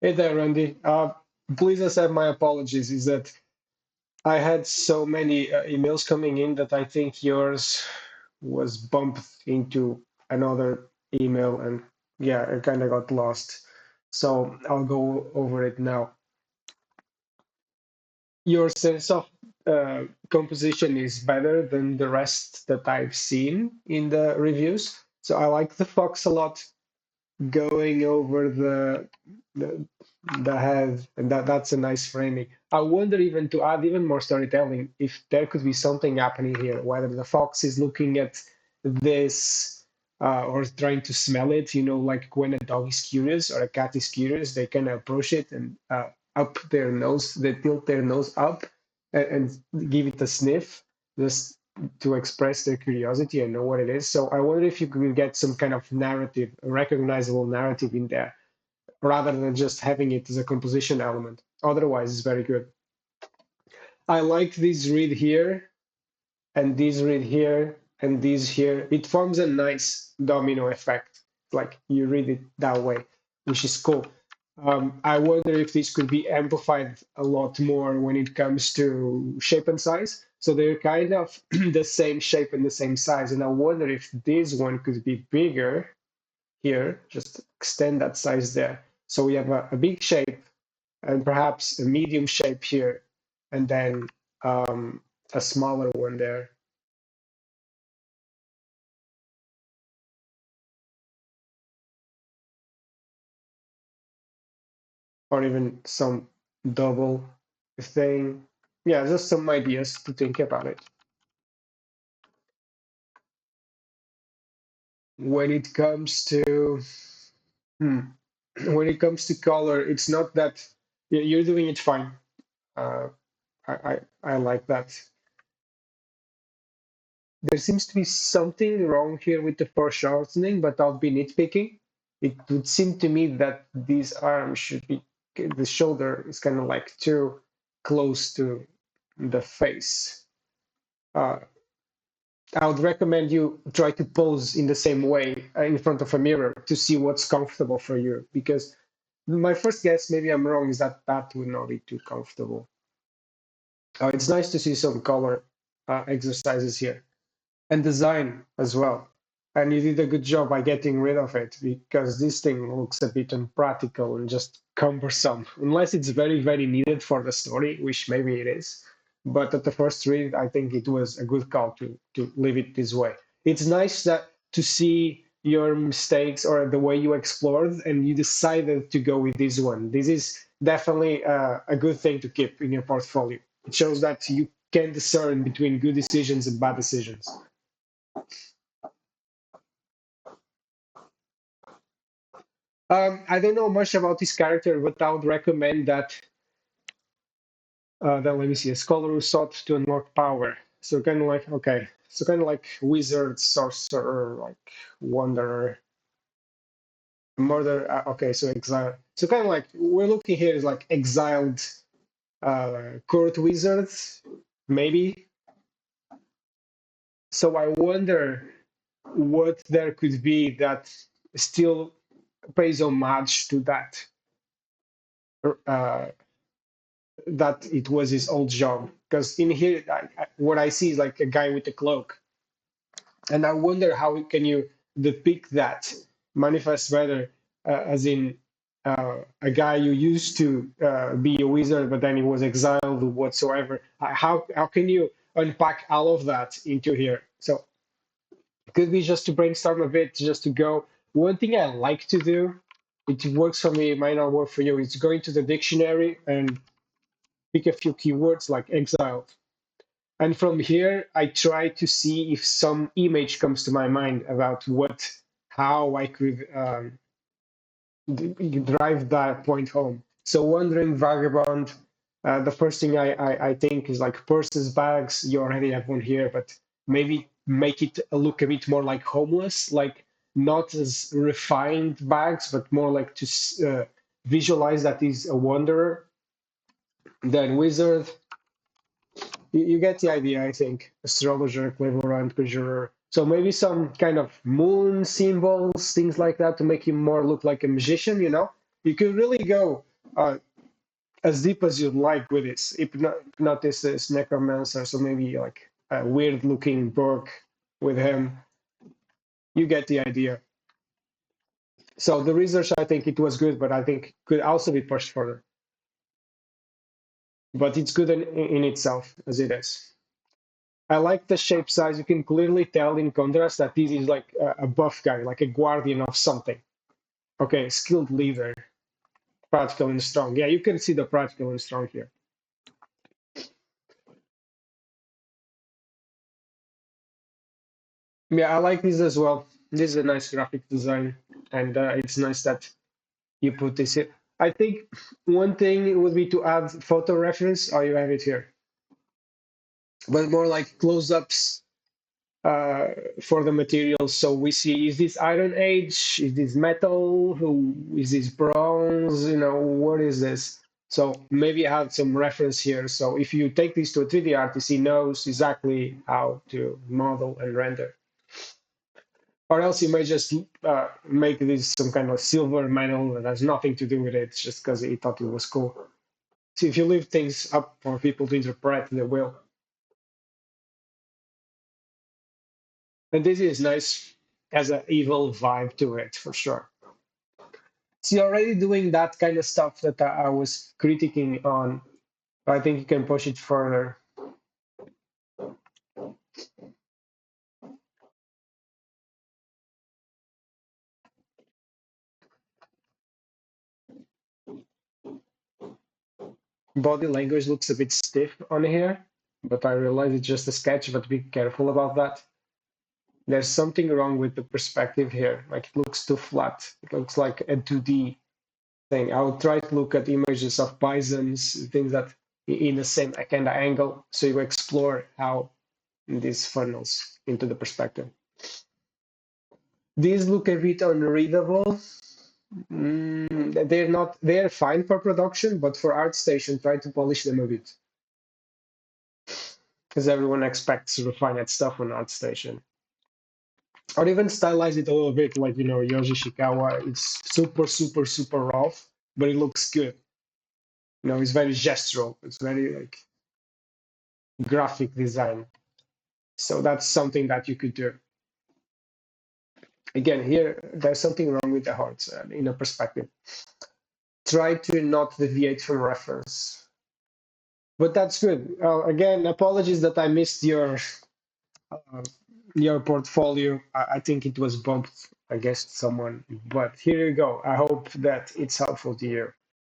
Hey there, Randy. Please accept my apologies. Is that I had so many emails coming in that I think yours was bumped into another email, and yeah, it kind of got lost. So I'll go over it now. Your sense of composition is better than the rest that I've seen in the reviews. So I like the fox a lot. Going over the the head, and that's a nice framing. I wonder even to add even more storytelling if there could be something happening here, whether the fox is looking at this or trying to smell it. You know, like when a dog is curious or a cat is curious, they kind of approach it and up their nose, they tilt their nose up and give it a sniff. Just to express their curiosity and know what it is. So I wonder if you could get some kind of narrative, a recognizable narrative in there, rather than just having it as a composition element. Otherwise, it's very good. I like this read here, and this read here, and this here. It forms a nice domino effect. Like you read it that way, which is cool. I wonder if this could be amplified a lot more when it comes to shape and size. So they're kind of the same shape and the same size. And I wonder if this one could be bigger here, just extend that size there. So we have a big shape and perhaps a medium shape here, and then a smaller one there. Or even some double thing. Yeah, just some ideas to think about it. When it comes to hmm, when it comes to color, it's not that you're doing it fine. Uh, I like that. There seems to be something wrong here with the foreshortening, but I'll be nitpicking. It would seem to me that these arms should be, the shoulder is kind of like too close to the face. Uh, I would recommend you try to pose in the same way in front of a mirror to see what's comfortable for you. Because my first guess, maybe I'm wrong, is that that would not be too comfortable. It's nice to see some color exercises here and design as well. And you did a good job by getting rid of it because this thing looks a bit unpractical and just cumbersome, unless it's very, very needed for the story, which maybe it is. But at the first read, I think it was a good call to leave it this way. It's nice that to see your mistakes or the way you explored and you decided to go with this one. This is definitely a good thing to keep in your portfolio. It shows that you can discern between good decisions and bad decisions. I don't know much about this character, but I would recommend that. Then let me see. A scholar who sought to unlock power. So kind of like okay. So kind of like wizard, sorcerer, like wanderer, murder. Okay, so exile. So kind of like we're looking here is like exiled court wizards, maybe. So I wonder what there could be that still pays homage to uh, that it was his old job. Because in here, what I see is like a guy with a cloak, and I wonder how can you depict that manifest better, as in a guy who used to be a wizard, but then he was exiled whatsoever. How can you unpack all of that into here? So it could be just to brainstorm a bit, just to go. One thing I like to do, it works for me, it might not work for you. It's go into the dictionary and pick a few keywords like exile. And from here, I try to see if some image comes to my mind about how I could drive that point home. So wandering vagabond, the first thing I think is like purses, bags. You already have one here, but maybe make it look a bit more like homeless, like not as refined bags, but more like to visualize that he's a wanderer. Then wizard, you get the idea, I think. Astrologer, clairvoyant, conjurer. So maybe some kind of moon symbols, things like that, to make him more look like a magician. You know, you could really go as deep as you'd like with this. Hypnosis, necromancer, so maybe like a weird looking book with him. You get the idea. So the research, I think it was good, but I think could also be pushed further. But it's good in itself as it is. I like the shape size. You can clearly tell in contrast that this is like a buff guy, like a guardian of something. Okay, skilled leader, practical and strong. Yeah, you can see the practical and strong here. Yeah, I like this as well. This is a nice graphic design, and it's nice that you put this here. I think one thing would be to add photo reference. Oh, you have it here, but more like close-ups uh, for the materials. So we see, is this Iron Age? Is this metal? Who is this bronze? You know, what is this? So maybe add some reference here. So if you take this to a 3D artist, he knows exactly how to model and render. Or else you may just make this some kind of silver medal that has nothing to do with it, just because he thought it was cool. So if you leave things up for people to interpret, they will. And this is nice, has an evil vibe to it for sure. So you're already doing that kind of stuff that I was critiquing on. I think you can push it further. Body language looks a bit stiff on here, but I realize it's just a sketch, but be careful about that. There's something wrong with the perspective here. Like it looks too flat. It looks like a 2D thing. I would try to look at images of bisons, things that in the same kind of angle, so you explore how this funnels into the perspective. These look a bit unreadable. They're not, they're fine for production, but for Artstation, try to polish them a bit. Because everyone expects refined stuff on Artstation. Or even stylize it a little bit, like, you know, Yoji Shikawa. It's super, super, super rough, but it looks good. You know, it's very gestural. It's very like graphic design. So that's something that you could do. Again, here, there's something wrong with the hearts in a perspective. Try to not deviate from reference. But that's good. Again, apologies that I missed uh, your portfolio. I think it was bumped against someone, but here you go. I hope that it's helpful to you.